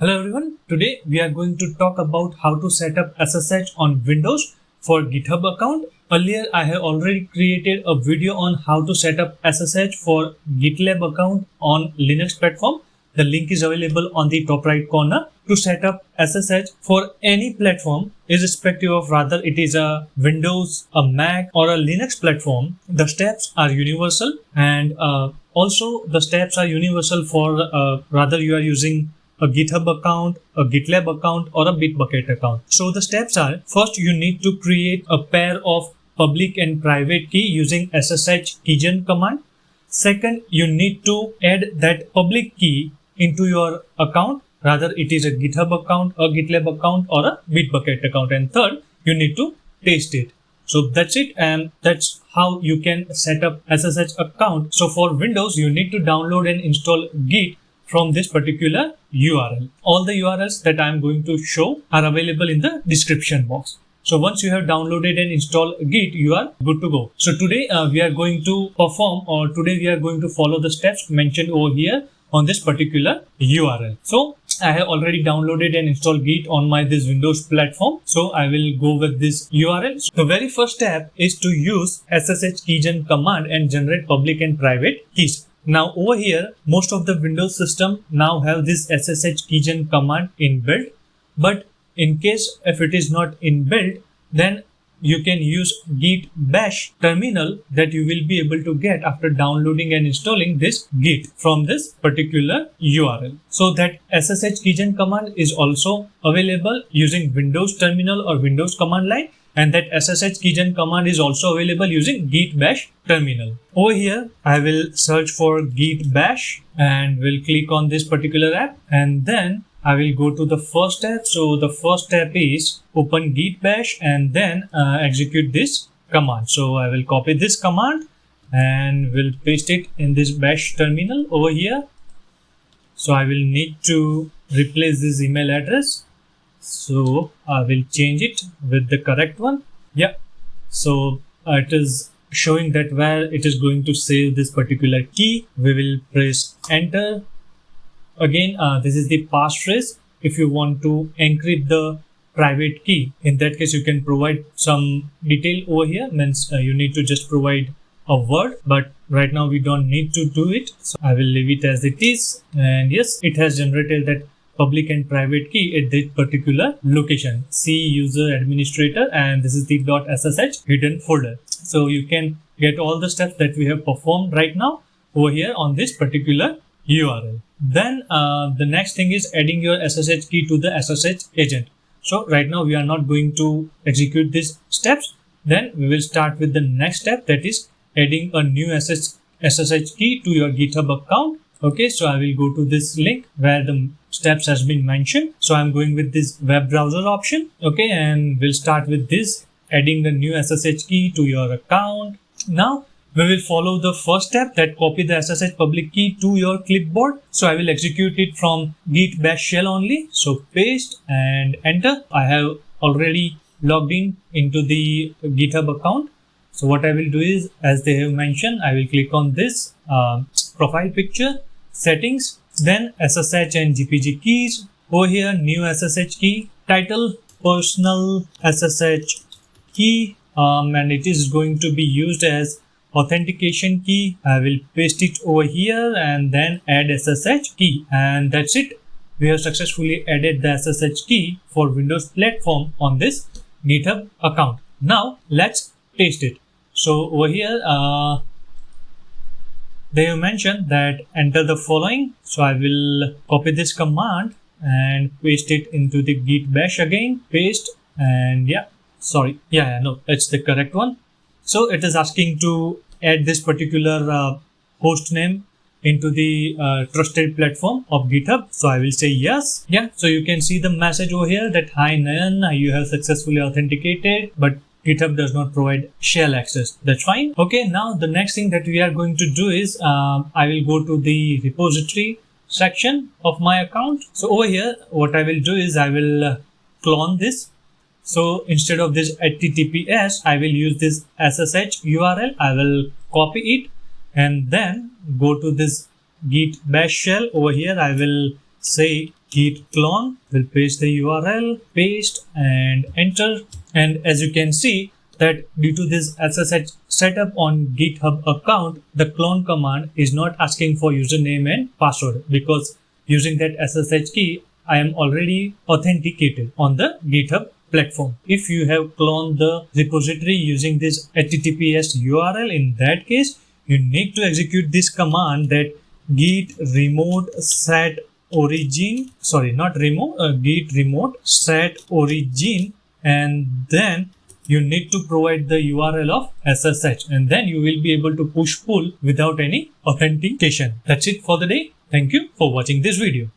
Hello everyone, today we are going to talk about how to set up SSH on Windows for GitHub account. Earlier I have already created a video on how to set up SSH for GitLab account on Linux platform. The link is available on the top right corner. To set up SSH for any platform, irrespective of whether it is a Windows, a Mac or a Linux platform, the steps are universal, and also the steps are universal for whether you are using a GitHub account, a GitLab account or a BitBucket account. So the steps are, first you need to create a pair of public and private key using ssh-keygen command. Second, you need to add that public key into your account, rather it is a GitHub account, a GitLab account or a BitBucket account. And third, you need to paste it. So that's it, and that's how you can set up SSH account. So for Windows, you need to download and install Git from this particular URL. All the URLs that I am going to show are available in the description box. So once you have downloaded and installed Git, you are good to go. So today we are going to perform, or today we are going to follow the steps mentioned over here on this particular URL. So I have already downloaded and installed Git on this Windows platform. So I will go with this URL. So the very first step is to use ssh-keygen command and generate public and private keys. Now over here, most of the Windows system now have this ssh-keygen command inbuilt, but in case if it is not inbuilt, then you can use git bash terminal that you will be able to get after downloading and installing this Git from this particular URL. So that ssh-keygen command is also available using Windows terminal or Windows command line, and that ssh-keygen command is also available using git bash terminal. Over here, I will search for git bash and will click on this particular app, and then I will go to the first step. So the first step is open git bash and then execute this command. So I will copy this command and will paste it in this bash terminal over here. So I will need to replace this email address. So I will change it with the correct one. Yeah. So it is showing that where it is going to save this particular key. We will press enter. Again, this is the passphrase. If you want to encrypt the private key, in that case, you can provide some detail over here. Means you need to just provide a word, but right now we don't need to do it. So I will leave it as it is. And yes, it has generated that public and private key at this particular location. C user administrator, and this is the .ssh hidden folder. So you can get all the steps that we have performed right now over here on this particular URL. Then the next thing is adding your SSH key to the SSH agent. So right now we are not going to execute these steps. Then we will start with the next step, that is adding a new SSH key to your GitHub account. Okay, so I will go to this link where the steps has been mentioned. So I'm going with this web browser option. Okay, and we'll start with this, adding the new SSH key to your account. Now we will follow the first step, that copy the SSH public key to your clipboard. So I will execute it from git bash shell only. So paste and enter. I have already logged in into the GitHub account. So what I will do is, as they have mentioned, I will click on this profile picture, settings, then SSH and GPG keys. Over here, new SSH key, title, personal SSH key, and it is going to be used as authentication key. I will paste it over here and then add SSH key, and that's it. We have successfully added the SSH key for Windows platform on this GitHub account. Now let's test it. So over here, they have mentioned that enter the following. So I will copy this command and paste it into the git bash again, paste, and no, it's the correct one. So it is asking to add this particular host name into the trusted platform of GitHub. So I will say yes. Yeah. So you can see the message over here that hi Nayan, you have successfully authenticated, but GitHub does not provide shell access. That's fine. Okay. Now the next thing that we are going to do is I will go to the repository section of my account. So over here, what I will do is I will clone this. So instead of this HTTPS, I will use this SSH URL. I will copy it and then go to this git bash shell. Over here I will say git clone, will paste the URL, paste and enter. And as you can see that due to this SSH setup on GitHub account, the clone command is not asking for username and password because using that SSH key, I am already authenticated on the GitHub platform. If you have cloned the repository using this HTTPS URL, in that case, you need to execute this command that git remote set origin, git remote set origin, and then you need to provide the URL of SSH, and then you will be able to push pull without any authentication. That's it for the day. Thank you for watching this video.